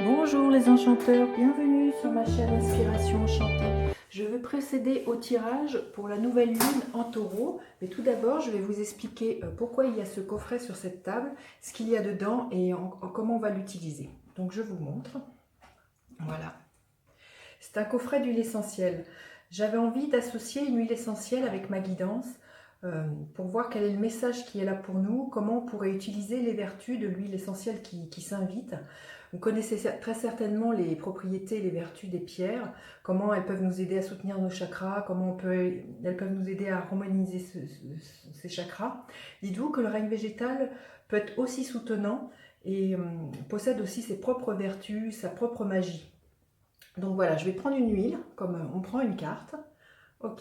Bonjour les enchanteurs, bienvenue sur ma chaîne Inspiration Enchantée. Je vais procéder au tirage pour la nouvelle lune en taureau, mais tout d'abord je vais vous expliquer pourquoi il y a ce coffret sur cette table, ce qu'il y a dedans et comment on va l'utiliser. Donc je vous montre. Voilà. C'est un coffret d'huile essentielle. J'avais envie d'associer une huile essentielle avec ma guidance pour voir quel est le message qui est là pour nous, comment on pourrait utiliser les vertus de l'huile essentielle qui s'invite. Vous connaissez très certainement les propriétés et les vertus des pierres, comment elles peuvent nous aider à soutenir nos chakras, elles peuvent nous aider à harmoniser ces chakras. Dites-vous que le règne végétal peut être aussi soutenant et possède aussi ses propres vertus, sa propre magie. Donc voilà, je vais prendre une huile, comme on prend une carte. Ok.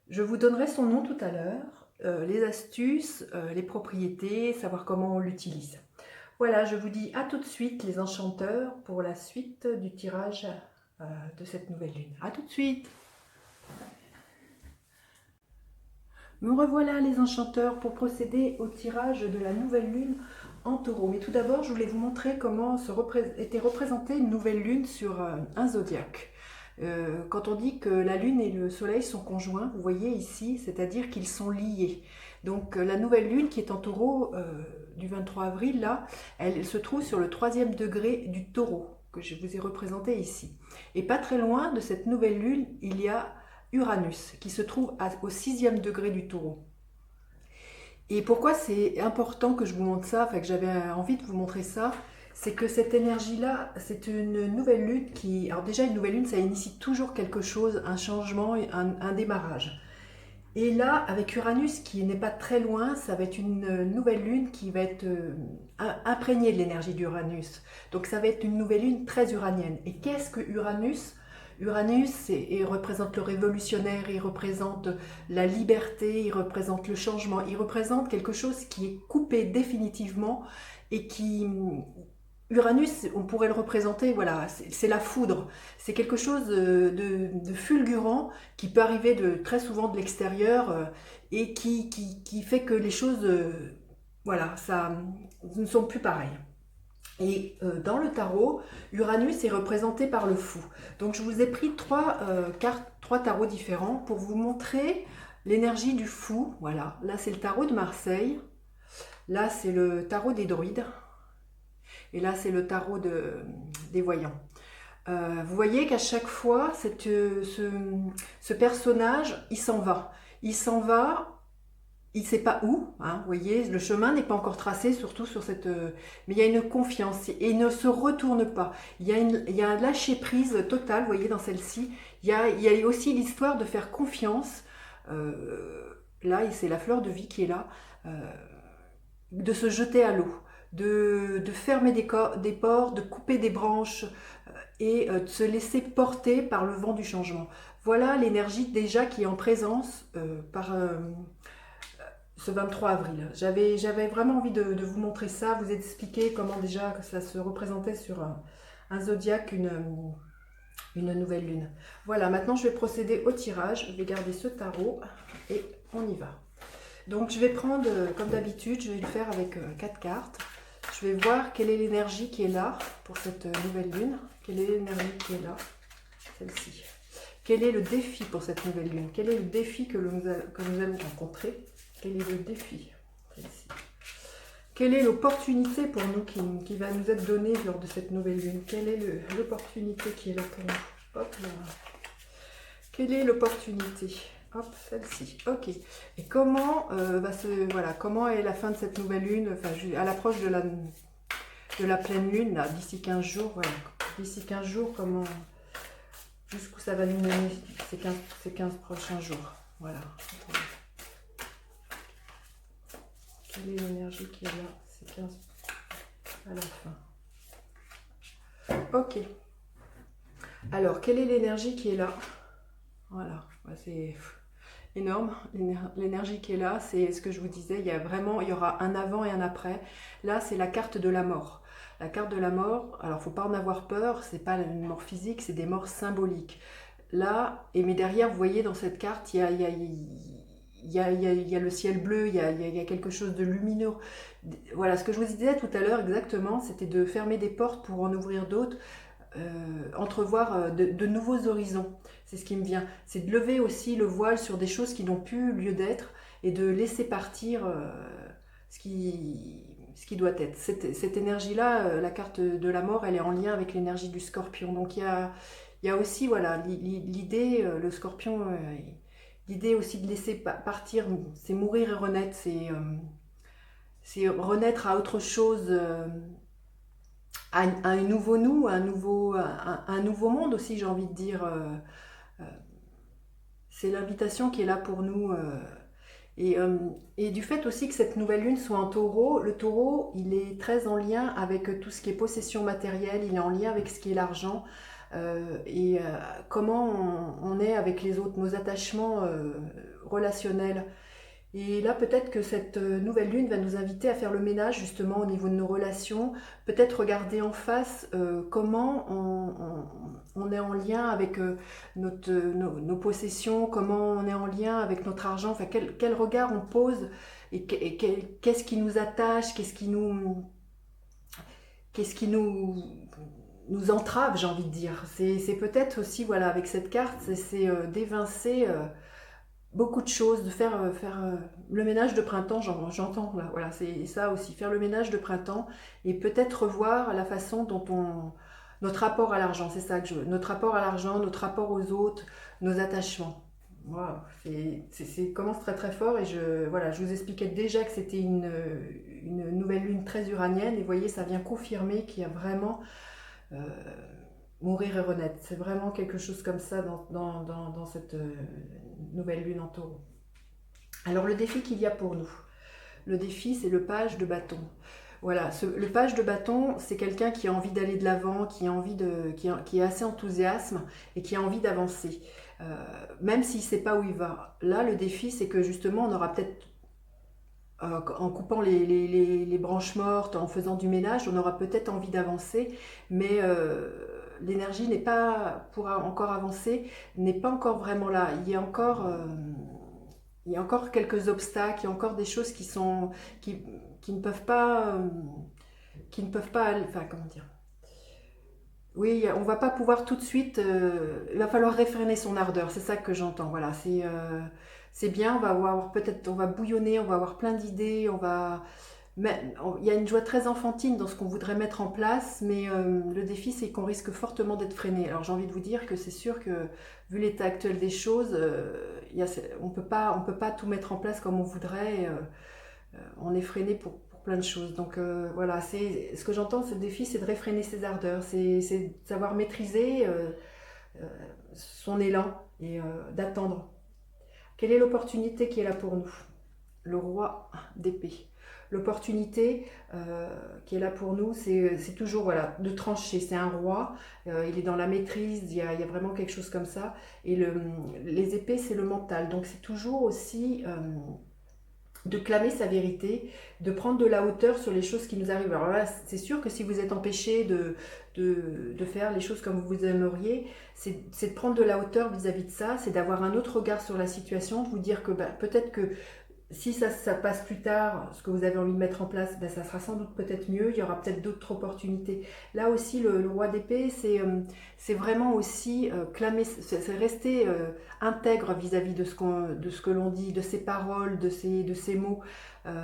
Je vous donnerai son nom tout à l'heure, les astuces, les propriétés, savoir comment on l'utilise. Voilà, je vous dis à tout de suite les enchanteurs pour la suite du tirage de cette nouvelle lune. À tout de suite. Me revoilà les enchanteurs pour procéder au tirage de la nouvelle lune en taureau. Mais tout d'abord, je voulais vous montrer comment était représentée une nouvelle lune sur un zodiaque. Quand on dit que la lune et le soleil sont conjoints, vous voyez ici, c'est-à-dire qu'ils sont liés. Donc la nouvelle lune qui est en taureau du 23 avril, là, elle se trouve sur le 3e degré du taureau, que je vous ai représenté ici. Et pas très loin de cette nouvelle lune, il y a Uranus, qui se trouve au 6e degré du taureau. Et pourquoi c'est important que je vous montre ça, enfin que j'avais envie de vous montrer ça, c'est que cette énergie-là, c'est une nouvelle lune qui... Alors déjà, une nouvelle lune, ça initie toujours quelque chose, un changement, un démarrage. Et là, avec Uranus qui n'est pas très loin, ça va être une nouvelle lune qui va être imprégnée de l'énergie d'Uranus. Donc ça va être une nouvelle lune très uranienne. Et qu'est-ce que Uranus? Uranus, il représente le révolutionnaire, il représente la liberté, il représente le changement, il représente quelque chose qui est coupé définitivement et qui... Uranus, on pourrait le représenter, voilà, c'est la foudre. C'est quelque chose de fulgurant qui peut arriver très souvent de l'extérieur et qui fait que les choses, voilà, ça ne sont plus pareilles. Et dans le tarot, Uranus est représenté par le fou. Donc je vous ai pris trois tarots différents pour vous montrer l'énergie du fou. Voilà, là c'est le tarot de Marseille, là c'est le tarot des druides, et là c'est le tarot des voyants. Vous voyez qu'à chaque fois, ce personnage, il s'en va. Il s'en va, il ne sait pas où, hein, vous voyez, le chemin n'est pas encore tracé, surtout sur cette... mais il y a une confiance et il ne se retourne pas. Il y a un lâcher-prise total, vous voyez, dans celle-ci. Il y a aussi l'histoire de faire confiance. Là, c'est la fleur de vie qui est là. De se jeter à l'eau, de fermer des pores, de couper des branches et de se laisser porter par le vent du changement. Voilà l'énergie déjà qui est en présence par ce 23 avril. J'avais vraiment envie de vous montrer ça, vous expliquer comment déjà ça se représentait sur un zodiaque, une nouvelle lune. Voilà, maintenant je vais procéder au tirage. Je vais garder ce tarot et on y va. Donc je vais prendre, comme d'habitude, je vais le faire avec 4 cartes. Je vais voir quelle est l'énergie qui est là pour cette nouvelle lune. Quelle est l'énergie qui est là, celle-ci. Quel est le défi pour cette nouvelle lune? Quel est le défi que nous allons rencontrer? Quel est le défi, celle-ci? Quelle est l'opportunité pour nous qui va nous être donnée lors de cette nouvelle lune? Quelle est l'opportunité qui est là pour nous? Hop là. Quelle est l'opportunité? Hop, celle-ci. Ok. Et comment comment est la fin de cette nouvelle lune, enfin, à l'approche de la pleine lune, là, d'ici 15 jours, voilà. D'ici 15 jours, jusqu'où ça va nous mener ces 15 prochains jours. Voilà. Quelle est l'énergie qui est là, ces 15 à la fin? Ok. Alors, quelle est l'énergie qui est là? Voilà. C'est énorme, l'énergie qui est là, c'est ce que je vous disais, il y aura un avant et un après. Là, c'est la carte de la mort. La carte de la mort, alors faut pas en avoir peur, c'est pas une mort physique, c'est des morts symboliques. Là, mais derrière, vous voyez dans cette carte, il il y a le ciel bleu, il y a quelque chose de lumineux. Voilà, ce que je vous disais tout à l'heure exactement, c'était de fermer des portes pour en ouvrir d'autres, entrevoir de nouveaux horizons. C'est ce qui me vient. C'est de lever aussi le voile sur des choses qui n'ont plus lieu d'être et de laisser partir ce qui doit être. Cette énergie-là, la carte de la mort, elle est en lien avec l'énergie du scorpion. Donc il y a aussi voilà, l'idée, le scorpion, l'idée aussi de laisser partir, c'est mourir et renaître, c'est renaître à autre chose, à un nouveau nous, un nouveau monde aussi, j'ai envie de dire. C'est l'invitation qui est là pour nous. Et du fait aussi que cette nouvelle lune soit en taureau, le taureau, il est très en lien avec tout ce qui est possession matérielle, il est en lien avec ce qui est l'argent, comment on est avec les autres, nos attachements relationnels. Et là, peut-être que cette nouvelle lune va nous inviter à faire le ménage justement au niveau de nos relations, peut-être regarder en face comment on est en lien avec nos possessions, comment on est en lien avec notre argent, enfin quel regard on pose et qu'est-ce qui nous attache, qu'est-ce qui nous entrave, j'ai envie de dire. C'est peut-être aussi, voilà, avec cette carte, c'est d'évincer beaucoup de choses, de faire le ménage de printemps, j'entends là, voilà, c'est ça aussi, faire le ménage de printemps et peut-être revoir la façon dont notre rapport à l'argent, c'est ça que notre rapport à l'argent, notre rapport aux autres, nos attachements. Wow, commence très très fort et voilà, je vous expliquais déjà que c'était une nouvelle lune très uranienne et vous voyez, ça vient confirmer qu'il y a vraiment euh, mourir et renaître. C'est vraiment quelque chose comme ça dans cette nouvelle lune en taureau. Alors le défi qu'il y a pour nous, le défi c'est le page de bâton. Voilà, le page de bâton, c'est quelqu'un qui a envie d'aller de l'avant, qui est assez enthousiasme et qui a envie d'avancer, même s'il ne sait pas où il va. Là, le défi, c'est que justement, on aura peut-être, en coupant les branches mortes, en faisant du ménage, on aura peut-être envie d'avancer, mais l'énergie n'est pas, pour encore avancer, n'est pas encore vraiment là. Il y a encore quelques obstacles, il y a encore des choses qui ne peuvent pas, enfin comment dire. Oui, on va pas pouvoir tout de suite. Il va falloir réfréner son ardeur. C'est ça que j'entends. Voilà, c'est bien. On va avoir peut-être, on va bouillonner, on va avoir plein d'idées. Mais il y a une joie très enfantine dans ce qu'on voudrait mettre en place, mais le défi c'est qu'on risque fortement d'être freiné. Alors j'ai envie de vous dire que c'est sûr que vu l'état actuel des choses, on peut pas tout mettre en place comme on voudrait. On est freiné pour plein de choses. Donc voilà, ce que j'entends, ce défi, c'est de réfréner ses ardeurs, c'est de savoir maîtriser euh, son élan et d'attendre. Quelle est l'opportunité qui est là pour nous? Le roi d'épée. L'opportunité qui est là pour nous, c'est toujours voilà, de trancher. C'est un roi, il est dans la maîtrise, il y a vraiment quelque chose comme ça. Et les épées, c'est le mental. Donc c'est toujours aussi de clamer sa vérité, de prendre de la hauteur sur les choses qui nous arrivent. Alors là, c'est sûr que si vous êtes empêché de faire les choses comme vous aimeriez, c'est de prendre de la hauteur vis-à-vis de ça, c'est d'avoir un autre regard sur la situation, de vous dire que peut-être que si ça passe plus tard, ce que vous avez envie de mettre en place, ça sera sans doute peut-être mieux, il y aura peut-être d'autres opportunités. Là aussi, le roi d'épée, c'est vraiment aussi clamer, c'est rester intègre vis-à-vis de ce que l'on dit, de ses paroles, de ses mots.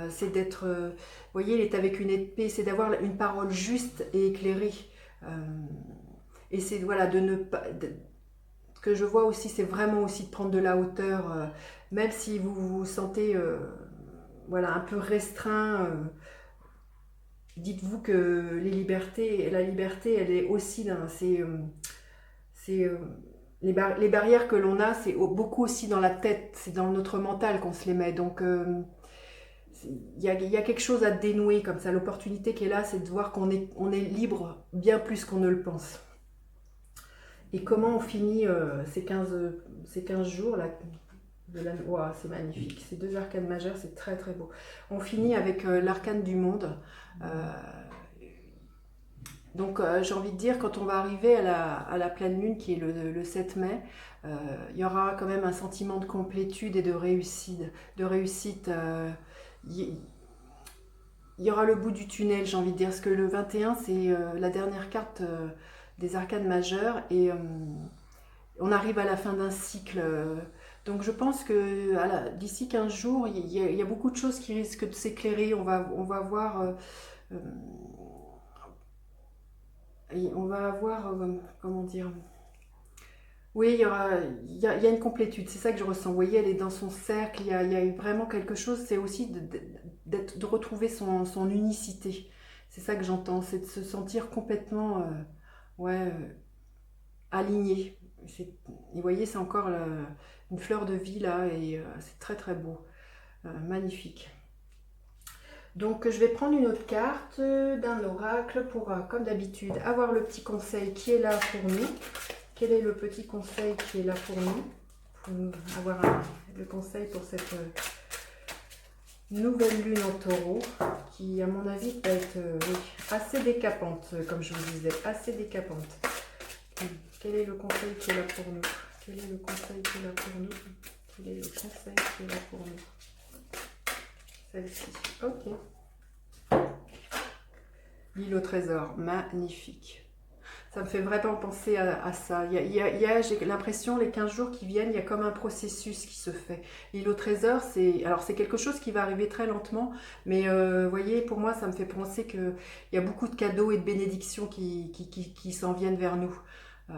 C'est d'être, vous voyez, il est avec une épée, c'est d'avoir une parole juste et éclairée. Euh, et c'est voilà, de ne pas... ce que je vois aussi, c'est vraiment aussi de prendre de la hauteur, même si vous vous sentez voilà, un peu restreint. Dites-vous que la liberté, elle est aussi les barrières que l'on a, c'est beaucoup aussi dans la tête, c'est dans notre mental qu'on se les met. Donc il y a quelque chose à dénouer comme ça. L'opportunité qui est là, c'est de voir on est libre bien plus qu'on ne le pense. Et comment on finit ces 15 jours là wow, c'est magnifique. Ces deux arcanes majeures, c'est très très beau. On finit avec l'arcane du monde. Donc j'ai envie de dire, quand on va arriver à la pleine lune qui est le 7 mai, il y aura quand même un sentiment de complétude et de réussite. Il il y aura le bout du tunnel, j'ai envie de dire, parce que le 21, c'est la dernière carte des arcanes majeures, et on arrive à la fin d'un cycle. Donc je pense que d'ici 15 jours, il y a beaucoup de choses qui risquent de s'éclairer. On va voir... euh, on va avoir, comment dire, oui, il y a une complétude, c'est ça que je ressens. Vous voyez, elle est dans son cercle, il y a eu vraiment quelque chose, c'est aussi de retrouver son unicité. C'est ça que j'entends, c'est de se sentir complètement ouais, aligné. Et vous voyez, c'est encore une fleur de vie là, et c'est très très beau, magnifique. Donc je vais prendre une autre carte d'un oracle pour, comme d'habitude, avoir le petit conseil qui est là pour nous. Quel est le petit conseil qui est là pour nous? Pour avoir le conseil pour cette nouvelle lune en taureau, qui à mon avis va être oui, assez décapante, comme je vous disais, assez décapante. Quel est le conseil qui est là pour nous? Quel est le conseil qui est là pour nous? Quel est le conseil qui est là pour nous? Celle-ci. Ok. L'île au trésor. Magnifique. Ça me fait vraiment penser à ça. J'ai l'impression, les 15 jours qui viennent, il y a comme un processus qui se fait. L'île au trésor, c'est quelque chose qui va arriver très lentement, mais vous voyez, pour moi, ça me fait penser qu'il y a beaucoup de cadeaux et de bénédictions qui s'en viennent vers nous. Euh,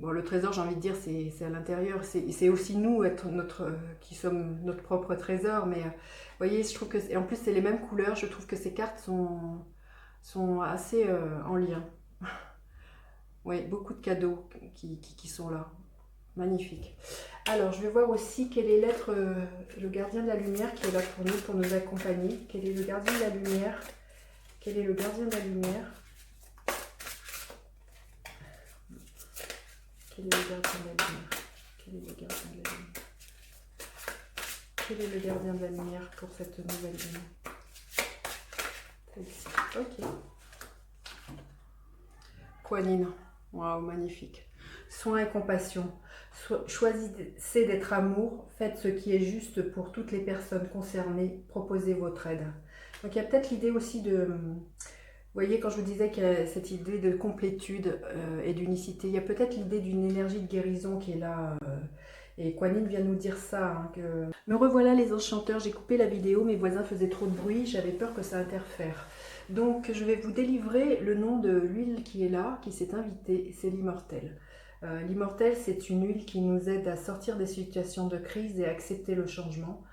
bon, le trésor, j'ai envie de dire, c'est à l'intérieur. C'est aussi nous qui sommes notre propre trésor. Mais vous voyez, je trouve que, et en plus, c'est les mêmes couleurs. Je trouve que ces cartes sont assez en lien. Oui, beaucoup de cadeaux qui sont là. Magnifique. Alors, je vais voir aussi quel est l'être, le gardien de la lumière qui est là pour nous accompagner. Quel est le gardien de la lumière? Quel est le gardien de la lumière? Quel est le gardien de la lumière? Quel est le gardien de la lumière? Quel est le gardien de la lumière pour cette nouvelle lune? Celle-ci. Ok. Kuan Yin. Waouh, magnifique. Soin et compassion. Choisissez d'être amour. Faites ce qui est juste pour toutes les personnes concernées. Proposez votre aide. Donc il y a peut-être l'idée aussi de... Vous voyez, quand je vous disais qu'il y a cette idée de complétude et d'unicité, il y a peut-être l'idée d'une énergie de guérison qui est là. Et Kuan Yin vient nous dire ça. Hein, que... Me revoilà les enchanteurs, j'ai coupé la vidéo, mes voisins faisaient trop de bruit, j'avais peur que ça interfère. Donc je vais vous délivrer le nom de l'huile qui est là, qui s'est invitée, c'est l'immortel. L'immortel, c'est une huile qui nous aide à sortir des situations de crise et à accepter le changement.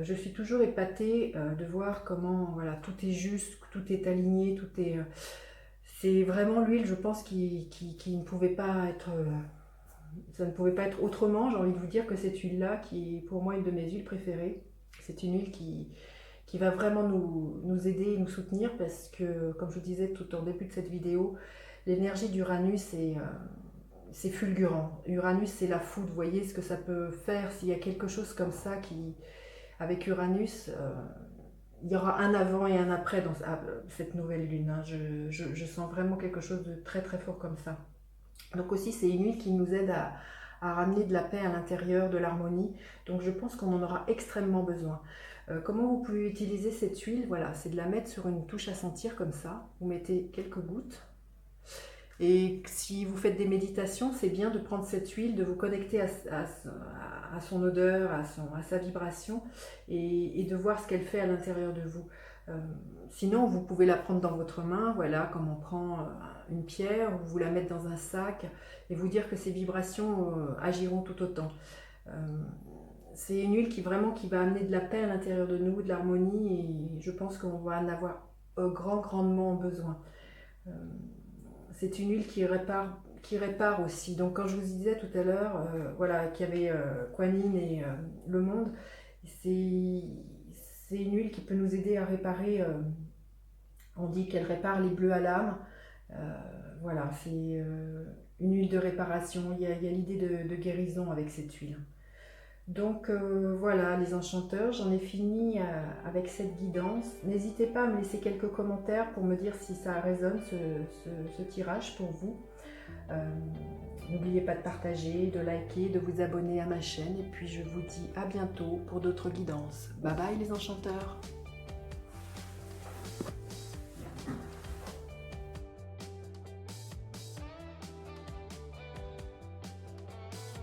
Je suis toujours épatée de voir comment voilà, tout est juste, tout est aligné, tout est... c'est vraiment l'huile, je pense, qui ne pouvait pas être... ça ne pouvait pas être autrement. J'ai envie de vous dire que cette huile-là, qui est pour moi une de mes huiles préférées, c'est une huile qui va vraiment nous aider et nous soutenir parce que, comme je vous disais tout en début de cette vidéo, l'énergie d'Uranus c'est fulgurant. Uranus, c'est la foudre. Vous voyez ce que ça peut faire s'il y a quelque chose comme ça qui... Avec Uranus, il y aura un avant et un après dans cette nouvelle lune. Hein. Je sens vraiment quelque chose de très très fort comme ça. Donc aussi, c'est une huile qui nous aide à ramener de la paix à l'intérieur, de l'harmonie. Donc je pense qu'on en aura extrêmement besoin. Comment vous pouvez utiliser cette huile? Voilà, c'est de la mettre sur une touche à sentir comme ça. Vous mettez quelques gouttes. Et si vous faites des méditations, c'est bien de prendre cette huile, de vous connecter à son odeur, à sa vibration et de voir ce qu'elle fait à l'intérieur de vous. Sinon, vous pouvez la prendre dans votre main, voilà, comme on prend une pierre, ou vous la mettre dans un sac et vous dire que ces vibrations agiront tout autant. C'est une huile qui va amener de la paix à l'intérieur de nous, de l'harmonie, et je pense qu'on va en avoir grandement besoin. C'est une huile qui répare aussi. Donc quand je vous disais tout à l'heure, voilà, qu'il y avait Kuan Yin et le monde, c'est une huile qui peut nous aider à réparer. On dit qu'elle répare les bleus à l'âme. Voilà, c'est une huile de réparation. Il y a l'idée de guérison avec cette huile. Donc voilà les enchanteurs, j'en ai fini avec cette guidance. N'hésitez pas à me laisser quelques commentaires pour me dire si ça résonne ce tirage pour vous. Euh, N'oubliez pas de partager, de liker, de vous abonner à ma chaîne et puis je vous dis à bientôt pour d'autres guidances. Bye bye les enchanteurs!